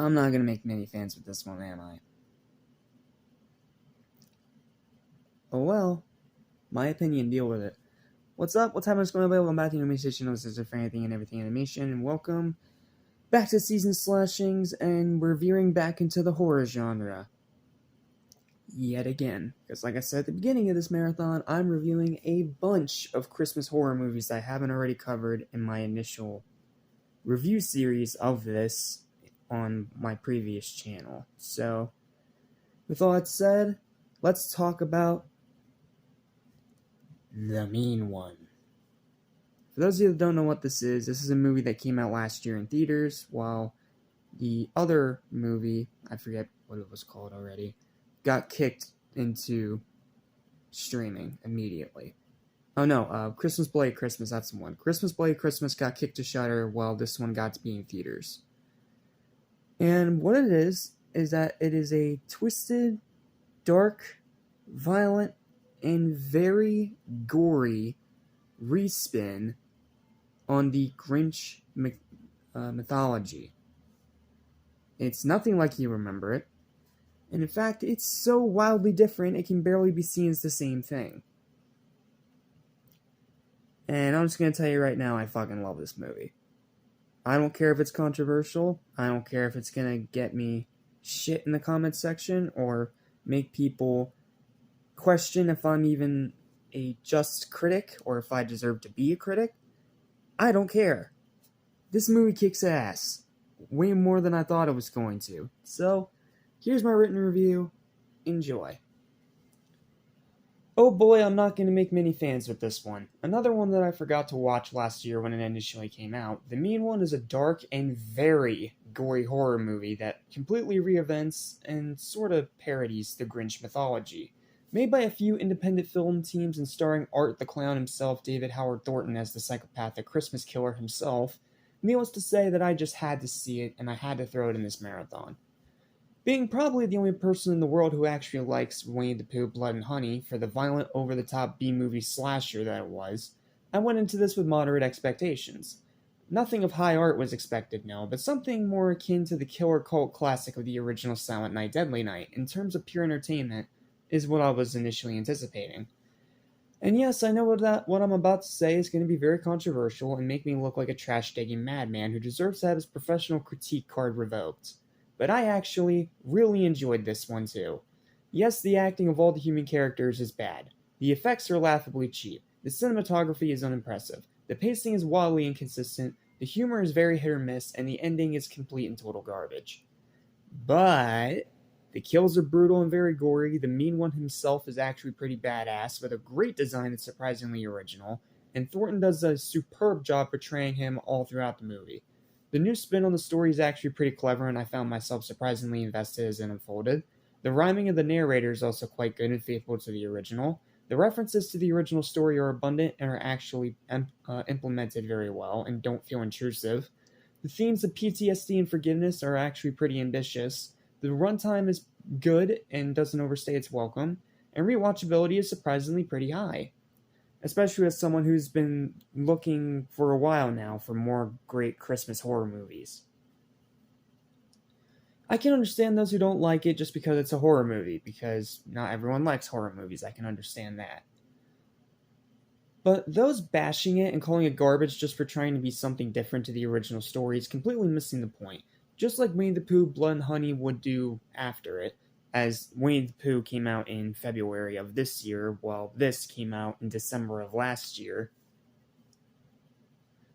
I'm not gonna make many fans with this one, am I? Oh well, my opinion, deal with it. What's up? What's happening? What's going on? Welcome back to the Animation Channel. This is for anything and everything animation, and welcome back to season Slashings, and we're veering back into the horror genre. Yet again. Because like I said at the beginning of this marathon, I'm reviewing a bunch of Christmas horror movies that I haven't already covered in my initial review series of this on my previous channel. So, with all that said, let's talk about The Mean One. For those of you that don't know what this is a movie that came out last year in theaters, while the other movie, I forget what it was called already, got kicked into streaming immediately. Oh no, Christmas Bloody Christmas, that's the one. Christmas Bloody Christmas got kicked to Shudder while this one got to be in theaters. And what it is that it is a twisted, dark, violent, and very gory respin on the Grinch mythology. It's nothing like you remember it, and in fact, it's so wildly different it can barely be seen as the same thing. And I'm just gonna tell you right now, I fucking love this movie. I don't care if it's controversial, I don't care if it's gonna get me shit in the comments section, or make people question if I'm even a just critic, or if I deserve to be a critic. I don't care. This movie kicks ass. Way more than I thought it was going to. So, here's my written review. Enjoy. Oh boy, I'm not going to make many fans with this one. Another one that I forgot to watch last year when it initially came out. The Mean One is a dark and very gory horror movie that completely reinvents and sort of parodies the Grinch mythology. Made by a few independent film teams and starring Art the Clown himself, David Howard Thornton as the psychopathic Christmas killer himself, needless to say that I just had to see it and I had to throw it in this marathon. Being probably the only person in the world who actually likes Winnie the Pooh, Blood and Honey for the violent, over-the-top B-movie slasher that it was, I went into this with moderate expectations. Nothing of high art was expected, no, but something more akin to the killer cult classic of the original Silent Night, Deadly Night, in terms of pure entertainment, is what I was initially anticipating. And yes, I know what I'm about to say is going to be very controversial and make me look like a trash-digging madman who deserves to have his professional critique card revoked. But I actually really enjoyed this one too. Yes, the acting of all the human characters is bad. The effects are laughably cheap. The cinematography is unimpressive. The pacing is wildly inconsistent. The humor is very hit or miss, and the ending is complete and total garbage. But the kills are brutal and very gory. The Mean One himself is actually pretty badass, with a great design that's surprisingly original, and Thornton does a superb job portraying him all throughout the movie. The new spin on the story is actually pretty clever, and I found myself surprisingly invested as it unfolded. The rhyming of the narrator is also quite good and faithful to the original. The references to the original story are abundant and are actually implemented very well and don't feel intrusive. The themes of PTSD and forgiveness are actually pretty ambitious. The runtime is good and doesn't overstay its welcome, and rewatchability is surprisingly pretty high. Especially as someone who's been looking for a while now for more great Christmas horror movies. I can understand those who don't like it just because it's a horror movie, because not everyone likes horror movies, I can understand that. But those bashing it and calling it garbage just for trying to be something different to the original story is completely missing the point. Just like Winnie the Pooh, Blood and Honey would do after it, as Winnie the Pooh came out in February of this year, while this came out in December of last year.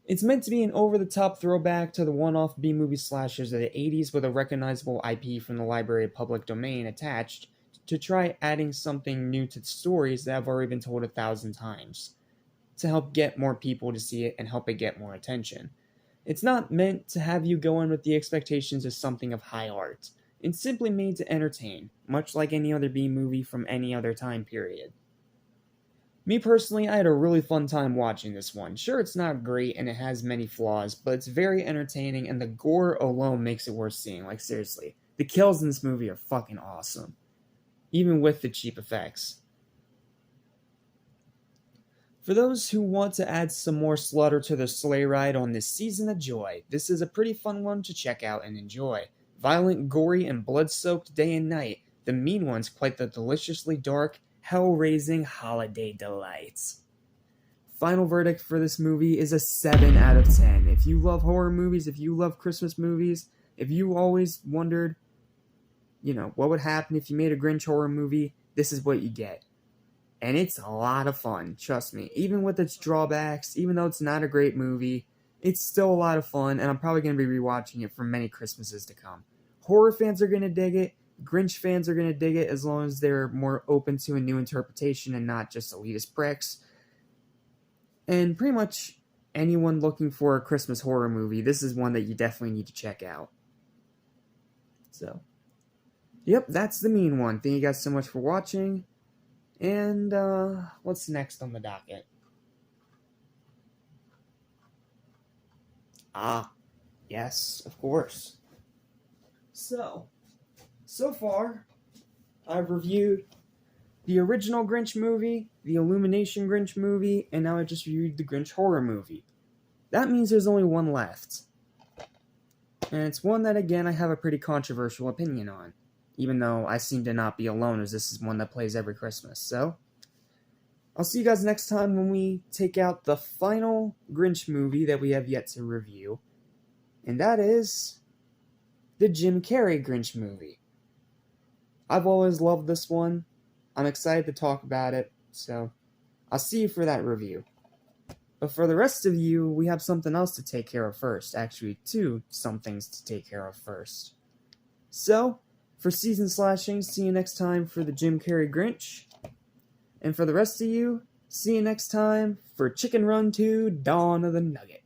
It's meant to be an over-the-top throwback to the one-off B-movie slashers of the 80s with a recognizable IP from the Library of Public Domain attached to try adding something new to the stories that have already been told 1,000 times, to help get more people to see it and help it get more attention. It's not meant to have you go in with the expectations of something of high art. It's simply made to entertain, much like any other B-movie from any other time period. Me personally, I had a really fun time watching this one. Sure, it's not great and it has many flaws, but it's very entertaining and the gore alone makes it worth seeing, like seriously. The kills in this movie are fucking awesome, even with the cheap effects. For those who want to add some more slaughter to their sleigh ride on this season of joy, this is a pretty fun one to check out and enjoy. Violent, gory, and blood-soaked day and night, The Mean One's quite the deliciously dark, hell-raising holiday delight. Final verdict for this movie is a 7 out of 10. If you love horror movies, if you love Christmas movies, if you always wondered, what would happen if you made a Grinch horror movie, this is what you get. And it's a lot of fun, trust me. Even with its drawbacks, even though it's not a great movie, it's still a lot of fun, and I'm probably going to be rewatching it for many Christmases to come. Horror fans are going to dig it. Grinch fans are going to dig it as long as they're more open to a new interpretation and not just elitist pricks. And pretty much anyone looking for a Christmas horror movie, this is one that you definitely need to check out. So, yep, that's The Mean One. Thank you guys so much for watching. And, what's next on the docket? Yes, of course. So far, I've reviewed the original Grinch movie, the Illumination Grinch movie, and now I just reviewed the Grinch horror movie. That means there's only one left. And it's one that, again, I have a pretty controversial opinion on. Even though I seem to not be alone, as this is one that plays every Christmas. So, I'll see you guys next time when we take out the final Grinch movie that we have yet to review. And that is the Jim Carrey Grinch movie. I've always loved this one. I'm excited to talk about it. So, I'll see you for that review. But for the rest of you, we have something else to take care of first. Actually, some things to take care of first. So, for Season Slashings, see you next time for the Jim Carrey Grinch. And for the rest of you, see you next time for Chicken Run 2 Dawn of the Nugget.